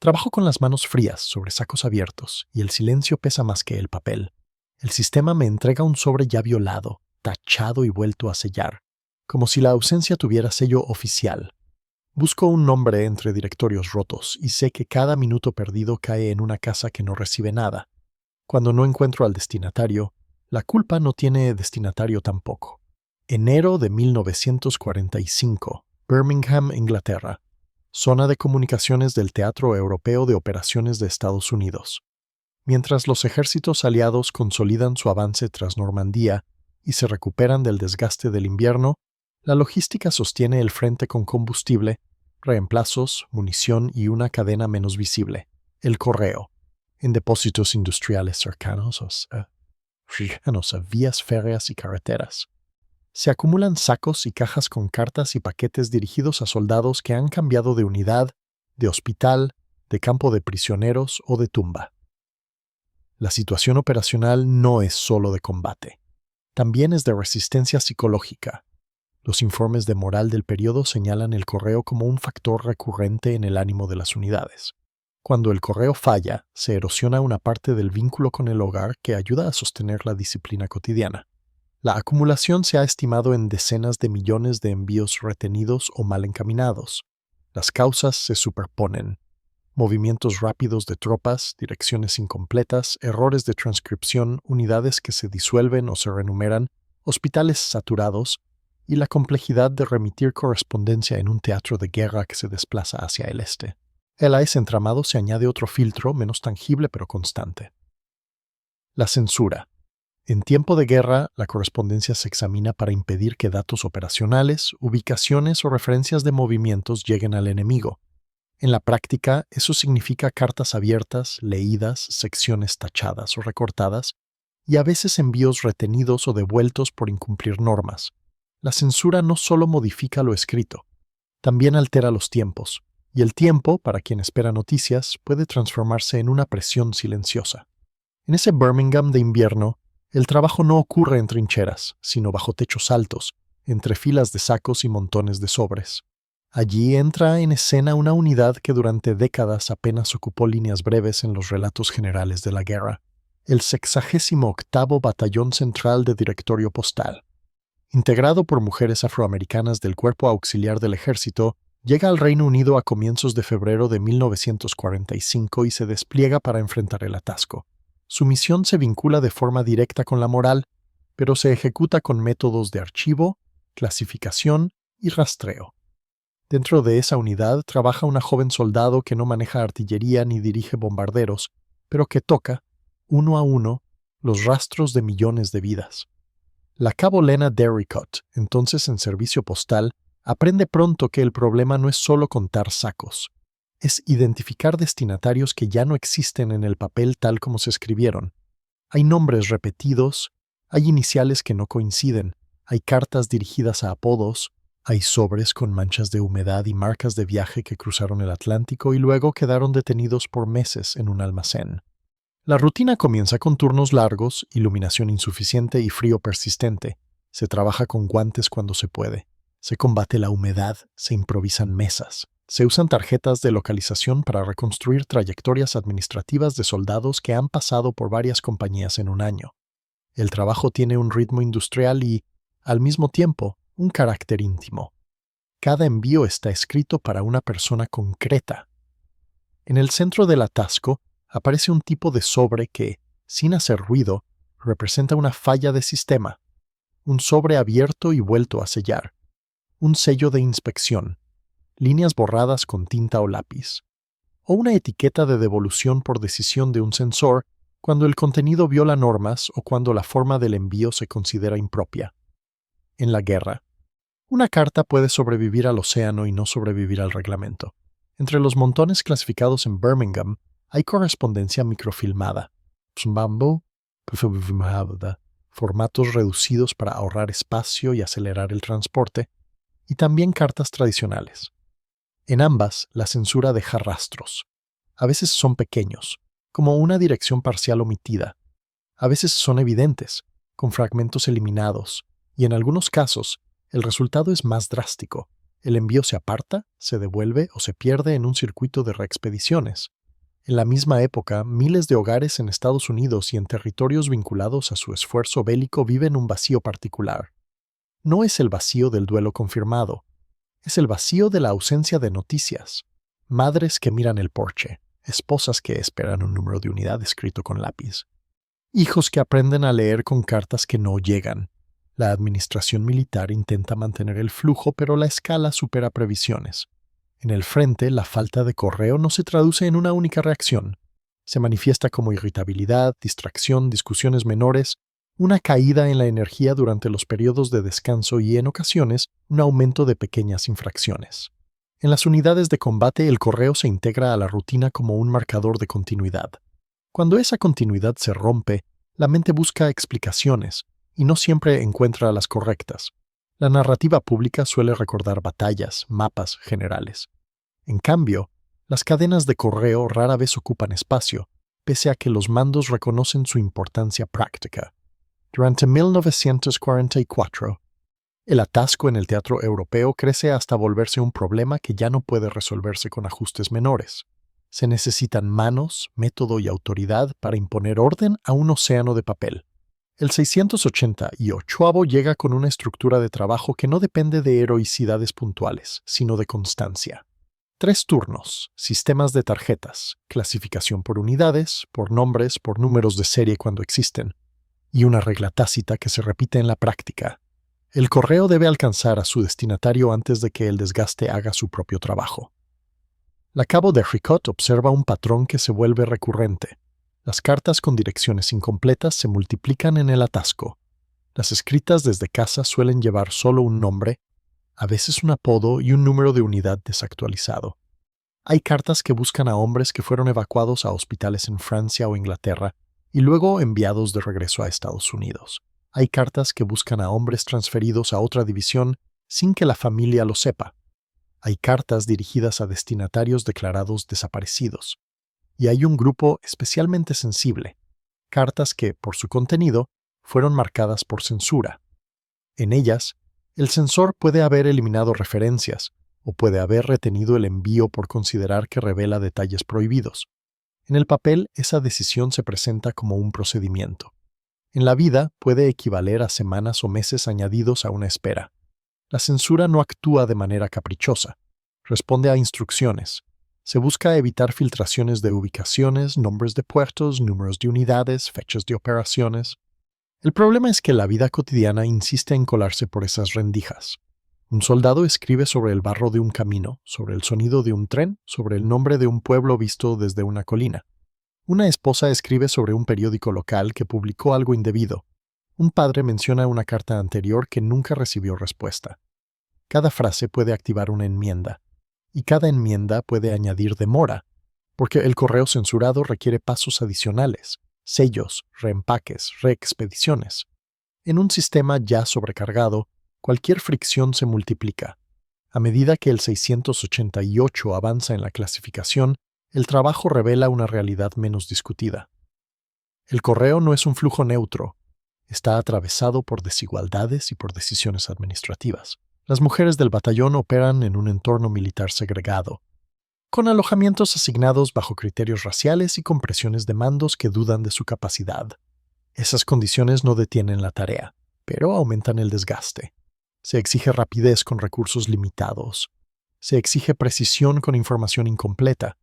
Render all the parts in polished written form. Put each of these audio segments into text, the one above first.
Trabajo con las manos frías sobre sacos abiertos y el silencio pesa más que el papel. El sistema me entrega un sobre ya violado, tachado y vuelto a sellar, como si la ausencia tuviera sello oficial. Busco un nombre entre directorios rotos y sé que cada minuto perdido cae en una casa que no recibe nada. Cuando no encuentro al destinatario, la culpa no tiene destinatario tampoco. Enero de 1945, Birmingham, Inglaterra. Zona de comunicaciones del Teatro Europeo de Operaciones de Estados Unidos. Mientras los ejércitos aliados consolidan su avance tras Normandía y se recuperan del desgaste del invierno, la logística sostiene el frente con combustible, reemplazos, munición y una cadena menos visible, el correo, en depósitos industriales cercanos a vías férreas y carreteras. Se acumulan sacos y cajas con cartas y paquetes dirigidos a soldados que han cambiado de unidad, de hospital, de campo de prisioneros o de tumba. La situación operacional no es solo de combate, también es de resistencia psicológica. Los informes de moral del periodo señalan el correo como un factor recurrente en el ánimo de las unidades. Cuando el correo falla, se erosiona una parte del vínculo con el hogar que ayuda a sostener la disciplina cotidiana. La acumulación se ha estimado en decenas de millones de envíos retenidos o mal encaminados. Las causas se superponen. Movimientos rápidos de tropas, direcciones incompletas, errores de transcripción, unidades que se disuelven o se renumeran, hospitales saturados y la complejidad de remitir correspondencia en un teatro de guerra que se desplaza hacia el este. A ese entramado se añade otro filtro menos tangible pero constante. La censura. En tiempo de guerra, la correspondencia se examina para impedir que datos operacionales, ubicaciones o referencias de movimientos lleguen al enemigo. En la práctica, eso significa cartas abiertas, leídas, secciones tachadas o recortadas, y a veces envíos retenidos o devueltos por incumplir normas. La censura no solo modifica lo escrito, también altera los tiempos, y el tiempo, para quien espera noticias, puede transformarse en una presión silenciosa. En ese Birmingham de invierno, el trabajo no ocurre en trincheras, sino bajo techos altos, entre filas de sacos y montones de sobres. Allí entra en escena una unidad que durante décadas apenas ocupó líneas breves en los relatos generales de la guerra, el 68º Batallón Central de Directorio Postal. Integrado por mujeres afroamericanas del Cuerpo Auxiliar del Ejército, llega al Reino Unido a comienzos de febrero de 1945 y se despliega para enfrentar el atasco. Su misión se vincula de forma directa con la moral, pero se ejecuta con métodos de archivo, clasificación y rastreo. Dentro de esa unidad trabaja una joven soldado que no maneja artillería ni dirige bombarderos, pero que toca, uno a uno, los rastros de millones de vidas. La cabo Lena Derricott, entonces en servicio postal, aprende pronto que el problema no es solo contar sacos. Es identificar destinatarios que ya no existen en el papel tal como se escribieron. Hay nombres repetidos, hay iniciales que no coinciden, hay cartas dirigidas a apodos, hay sobres con manchas de humedad y marcas de viaje que cruzaron el Atlántico y luego quedaron detenidos por meses en un almacén. La rutina comienza con turnos largos, iluminación insuficiente y frío persistente. Se trabaja con guantes cuando se puede. Se combate la humedad, se improvisan mesas. Se usan tarjetas de localización para reconstruir trayectorias administrativas de soldados que han pasado por varias compañías en un año. El trabajo tiene un ritmo industrial y, al mismo tiempo, un carácter íntimo. Cada envío está escrito para una persona concreta. En el centro del atasco aparece un tipo de sobre que, sin hacer ruido, representa una falla de sistema. Un sobre abierto y vuelto a sellar. Un sello de inspección. Líneas borradas con tinta o lápiz, o una etiqueta de devolución por decisión de un censor cuando el contenido viola normas o cuando la forma del envío se considera impropia. En la guerra, una carta puede sobrevivir al océano y no sobrevivir al reglamento. Entre los montones clasificados en Birmingham hay correspondencia microfilmada, formatos reducidos para ahorrar espacio y acelerar el transporte, y también cartas tradicionales. En ambas, la censura deja rastros. A veces son pequeños, como una dirección parcial omitida. A veces son evidentes, con fragmentos eliminados, y en algunos casos, el resultado es más drástico. El envío se aparta, se devuelve o se pierde en un circuito de reexpediciones. En la misma época, miles de hogares en Estados Unidos y en territorios vinculados a su esfuerzo bélico viven un vacío particular. No es el vacío del duelo confirmado, es el vacío de la ausencia de noticias. Madres que miran el porche, esposas que esperan un número de unidad escrito con lápiz. Hijos que aprenden a leer con cartas que no llegan. La administración militar intenta mantener el flujo, pero la escala supera previsiones. En el frente, la falta de correo no se traduce en una única reacción. Se manifiesta como irritabilidad, distracción, discusiones menores, una caída en la energía durante los periodos de descanso y, en ocasiones, un aumento de pequeñas infracciones. En las unidades de combate, el correo se integra a la rutina como un marcador de continuidad. Cuando esa continuidad se rompe, la mente busca explicaciones, y no siempre encuentra las correctas. La narrativa pública suele recordar batallas, mapas generales. En cambio, las cadenas de correo rara vez ocupan espacio, pese a que los mandos reconocen su importancia práctica. Durante 1944, el atasco en el teatro europeo crece hasta volverse un problema que ya no puede resolverse con ajustes menores. Se necesitan manos, método y autoridad para imponer orden a un océano de papel. El 688 llega con una estructura de trabajo que no depende de heroicidades puntuales, sino de constancia. 3 turnos, sistemas de tarjetas, clasificación por unidades, por nombres, por números de serie cuando existen, y una regla tácita que se repite en la práctica. El correo debe alcanzar a su destinatario antes de que el desgaste haga su propio trabajo. La cabo de Ricot observa un patrón que se vuelve recurrente. Las cartas con direcciones incompletas se multiplican en el atasco. Las escritas desde casa suelen llevar solo un nombre, a veces un apodo y un número de unidad desactualizado. Hay cartas que buscan a hombres que fueron evacuados a hospitales en Francia o Inglaterra y luego enviados de regreso a Estados Unidos. Hay cartas que buscan a hombres transferidos a otra división sin que la familia lo sepa. Hay cartas dirigidas a destinatarios declarados desaparecidos. Y hay un grupo especialmente sensible, cartas que, por su contenido, fueron marcadas por censura. En ellas, el censor puede haber eliminado referencias o puede haber retenido el envío por considerar que revela detalles prohibidos. En el papel, esa decisión se presenta como un procedimiento. En la vida, puede equivaler a semanas o meses añadidos a una espera. La censura no actúa de manera caprichosa. Responde a instrucciones. Se busca evitar filtraciones de ubicaciones, nombres de puertos, números de unidades, fechas de operaciones. El problema es que la vida cotidiana insiste en colarse por esas rendijas. Un soldado escribe sobre el barro de un camino, sobre el sonido de un tren, sobre el nombre de un pueblo visto desde una colina. Una esposa escribe sobre un periódico local que publicó algo indebido. Un padre menciona una carta anterior que nunca recibió respuesta. Cada frase puede activar una enmienda, y cada enmienda puede añadir demora, porque el correo censurado requiere pasos adicionales, sellos, reempaques, reexpediciones. En un sistema ya sobrecargado, cualquier fricción se multiplica. A medida que el 688 avanza en la clasificación, el trabajo revela una realidad menos discutida. El correo no es un flujo neutro. Está atravesado por desigualdades y por decisiones administrativas. Las mujeres del batallón operan en un entorno militar segregado, con alojamientos asignados bajo criterios raciales y con presiones de mandos que dudan de su capacidad. Esas condiciones no detienen la tarea, pero aumentan el desgaste. Se exige rapidez con recursos limitados. Se exige precisión con información incompleta.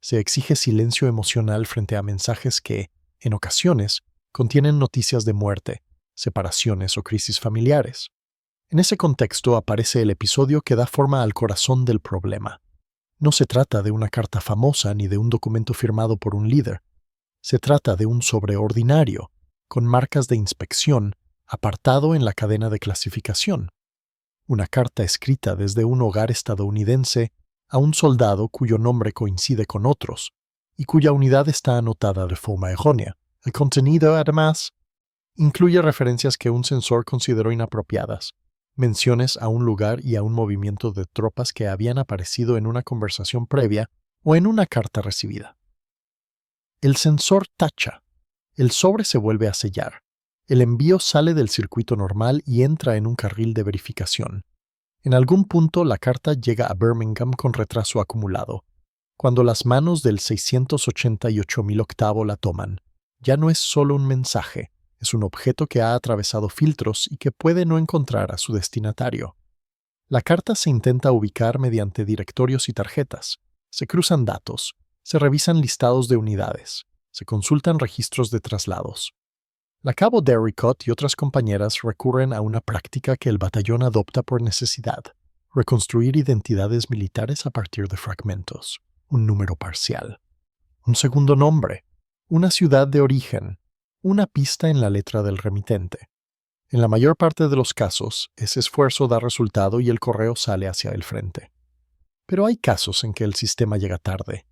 Se exige silencio emocional frente a mensajes que, en ocasiones, contienen noticias de muerte, separaciones o crisis familiares. En ese contexto aparece el episodio que da forma al corazón del problema. No se trata de una carta famosa ni de un documento firmado por un líder. Se trata de un sobreordinario, con marcas de inspección, apartado en la cadena de clasificación. Una carta escrita desde un hogar estadounidense a un soldado cuyo nombre coincide con otros y cuya unidad está anotada de forma errónea. El contenido, además, incluye referencias que un censor consideró inapropiadas, menciones a un lugar y a un movimiento de tropas que habían aparecido en una conversación previa o en una carta recibida. El censor tacha. El sobre se vuelve a sellar. El envío sale del circuito normal y entra en un carril de verificación. En algún punto la carta llega a Birmingham con retraso acumulado. Cuando las manos del 688.000 octavo la toman, ya no es solo un mensaje, es un objeto que ha atravesado filtros y que puede no encontrar a su destinatario. La carta se intenta ubicar mediante directorios y tarjetas. Se cruzan datos, se revisan listados de unidades, se consultan registros de traslados. La cabo Derricott y otras compañeras recurren a una práctica que el batallón adopta por necesidad: reconstruir identidades militares a partir de fragmentos, un número parcial, un segundo nombre, una ciudad de origen, una pista en la letra del remitente. En la mayor parte de los casos, ese esfuerzo da resultado y el correo sale hacia el frente. Pero hay casos en que el sistema llega tarde.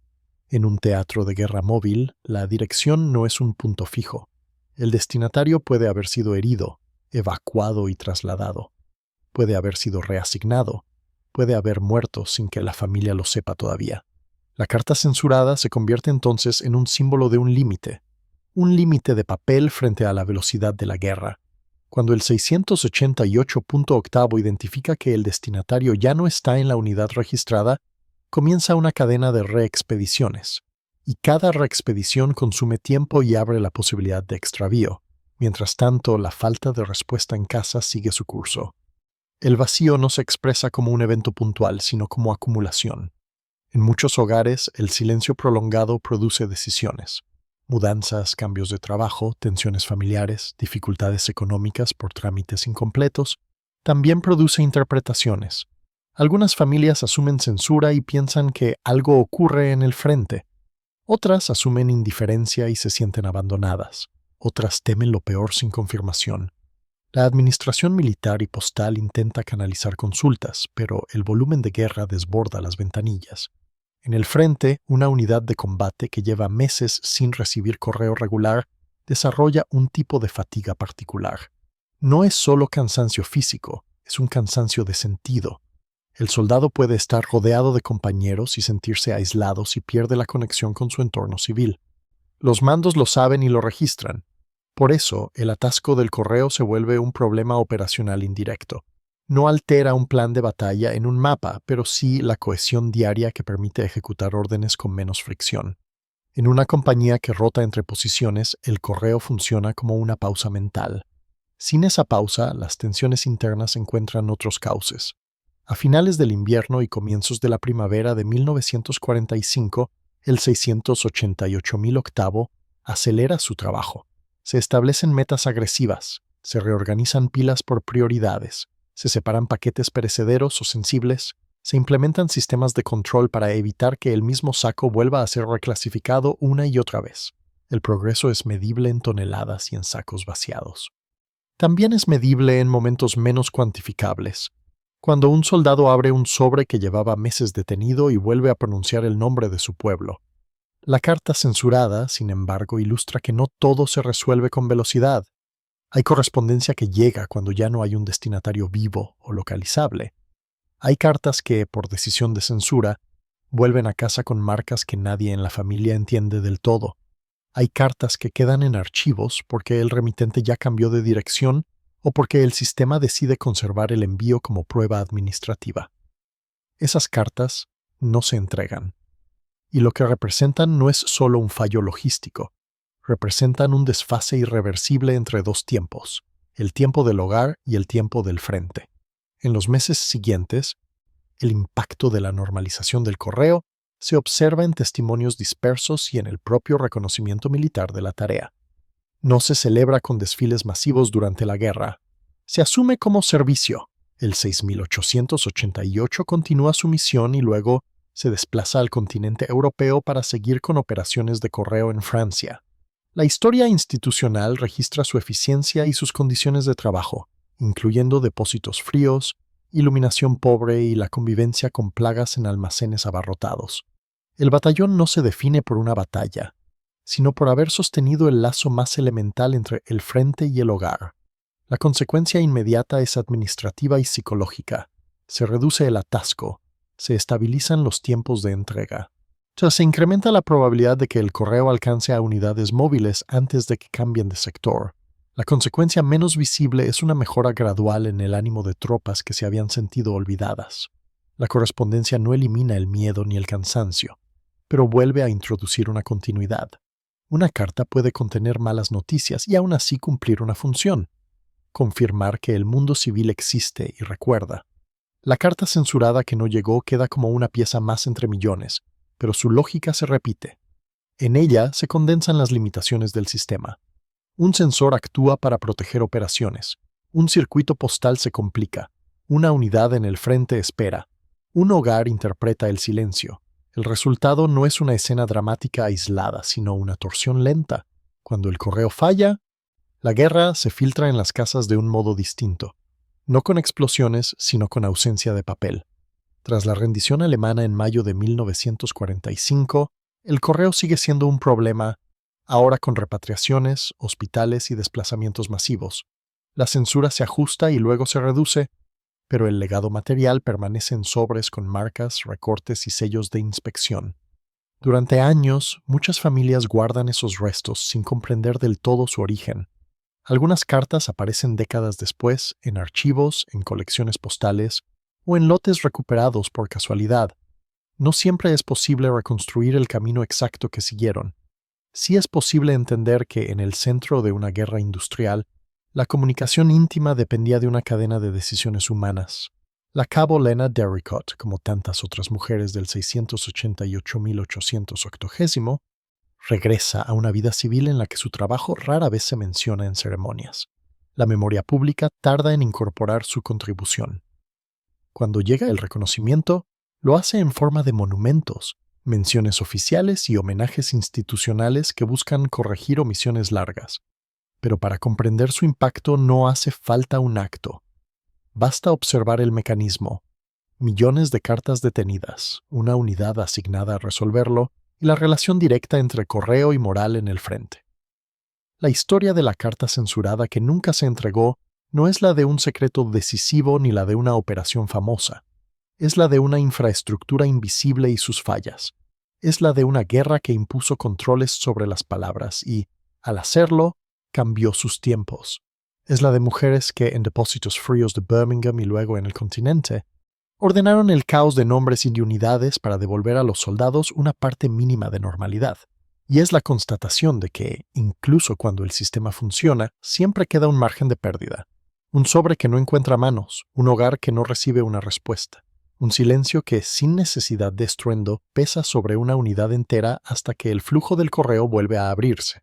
En un teatro de guerra móvil, la dirección no es un punto fijo. El destinatario puede haber sido herido, evacuado y trasladado. Puede haber sido reasignado. Puede haber muerto sin que la familia lo sepa todavía. La carta censurada se convierte entonces en un símbolo de un límite de papel frente a la velocidad de la guerra. Cuando el 688.8 identifica que el destinatario ya no está en la unidad registrada, comienza una cadena de reexpediciones, y cada reexpedición consume tiempo y abre la posibilidad de extravío. Mientras tanto, la falta de respuesta en casa sigue su curso. El vacío no se expresa como un evento puntual, sino como acumulación. En muchos hogares, el silencio prolongado produce decisiones. Mudanzas, cambios de trabajo, tensiones familiares, dificultades económicas por trámites incompletos, también produce interpretaciones. Algunas familias asumen censura y piensan que algo ocurre en el frente. Otras asumen indiferencia y se sienten abandonadas. Otras temen lo peor sin confirmación. La administración militar y postal intenta canalizar consultas, pero el volumen de guerra desborda las ventanillas. En el frente, una unidad de combate que lleva meses sin recibir correo regular desarrolla un tipo de fatiga particular. No es solo cansancio físico, es un cansancio de sentido. El soldado puede estar rodeado de compañeros y sentirse aislado si pierde la conexión con su entorno civil. Los mandos lo saben y lo registran. Por eso, el atasco del correo se vuelve un problema operacional indirecto. No altera un plan de batalla en un mapa, pero sí la cohesión diaria que permite ejecutar órdenes con menos fricción. En una compañía que rota entre posiciones, el correo funciona como una pausa mental. Sin esa pausa, las tensiones internas encuentran otros cauces. A finales del invierno y comienzos de la primavera de 1945, el 688.000 acelera su trabajo. Se establecen metas agresivas, se reorganizan pilas por prioridades, se separan paquetes perecederos o sensibles, se implementan sistemas de control para evitar que el mismo saco vuelva a ser reclasificado una y otra vez. El progreso es medible en toneladas y en sacos vaciados. También es medible en momentos menos cuantificables. Cuando un soldado abre un sobre que llevaba meses detenido y vuelve a pronunciar el nombre de su pueblo. La carta censurada, sin embargo, ilustra que no todo se resuelve con velocidad. Hay correspondencia que llega cuando ya no hay un destinatario vivo o localizable. Hay cartas que, por decisión de censura, vuelven a casa con marcas que nadie en la familia entiende del todo. Hay cartas que quedan en archivos porque el remitente ya cambió de dirección o porque el sistema decide conservar el envío como prueba administrativa. Esas cartas no se entregan. Y lo que representan no es solo un fallo logístico. Representan un desfase irreversible entre dos tiempos, el tiempo del hogar y el tiempo del frente. En los meses siguientes, el impacto de la normalización del correo se observa en testimonios dispersos y en el propio reconocimiento militar de la tarea. No se celebra con desfiles masivos durante la guerra. Se asume como servicio. El 6.888 continúa su misión y luego se desplaza al continente europeo para seguir con operaciones de correo en Francia. La historia institucional registra su eficiencia y sus condiciones de trabajo, incluyendo depósitos fríos, iluminación pobre y la convivencia con plagas en almacenes abarrotados. El batallón no se define por una batalla, sino por haber sostenido el lazo más elemental entre el frente y el hogar. La consecuencia inmediata es administrativa y psicológica. Se reduce el atasco, se estabilizan los tiempos de entrega. Se incrementa la probabilidad de que el correo alcance a unidades móviles antes de que cambien de sector. La consecuencia menos visible es una mejora gradual en el ánimo de tropas que se habían sentido olvidadas. La correspondencia no elimina el miedo ni el cansancio, pero vuelve a introducir una continuidad. Una carta puede contener malas noticias y aún así cumplir una función: confirmar que el mundo civil existe y recuerda. La carta censurada que no llegó queda como una pieza más entre millones, pero su lógica se repite. En ella se condensan las limitaciones del sistema. Un sensor actúa para proteger operaciones. Un circuito postal se complica. Una unidad en el frente espera. Un hogar interpreta el silencio. El resultado no es una escena dramática aislada, sino una torsión lenta. Cuando el correo falla, la guerra se filtra en las casas de un modo distinto. No con explosiones, sino con ausencia de papel. Tras la rendición alemana en mayo de 1945, el correo sigue siendo un problema, ahora con repatriaciones, hospitales y desplazamientos masivos. La censura se ajusta y luego se reduce, pero el legado material permanece en sobres con marcas, recortes y sellos de inspección. Durante años, muchas familias guardan esos restos sin comprender del todo su origen. Algunas cartas aparecen décadas después, en archivos, en colecciones postales o en lotes recuperados por casualidad. No siempre es posible reconstruir el camino exacto que siguieron. Sí es posible entender que en el centro de una guerra industrial, la comunicación íntima dependía de una cadena de decisiones humanas. La cabo Lena Derricott, como tantas otras mujeres del 688.880, regresa a una vida civil en la que su trabajo rara vez se menciona en ceremonias. La memoria pública tarda en incorporar su contribución. Cuando llega el reconocimiento, lo hace en forma de monumentos, menciones oficiales y homenajes institucionales que buscan corregir omisiones largas. Pero para comprender su impacto no hace falta un acto. Basta observar el mecanismo. Millones de cartas detenidas, una unidad asignada a resolverlo y la relación directa entre correo y moral en el frente. La historia de la carta censurada que nunca se entregó no es la de un secreto decisivo ni la de una operación famosa. Es la de una infraestructura invisible y sus fallas. Es la de una guerra que impuso controles sobre las palabras y, al hacerlo, cambió sus tiempos. Es la de mujeres que, en depósitos fríos de Birmingham y luego en el continente, ordenaron el caos de nombres y de unidades para devolver a los soldados una parte mínima de normalidad. Y es la constatación de que, incluso cuando el sistema funciona, siempre queda un margen de pérdida. Un sobre que no encuentra manos, un hogar que no recibe una respuesta. Un silencio que, sin necesidad de estruendo, pesa sobre una unidad entera hasta que el flujo del correo vuelve a abrirse.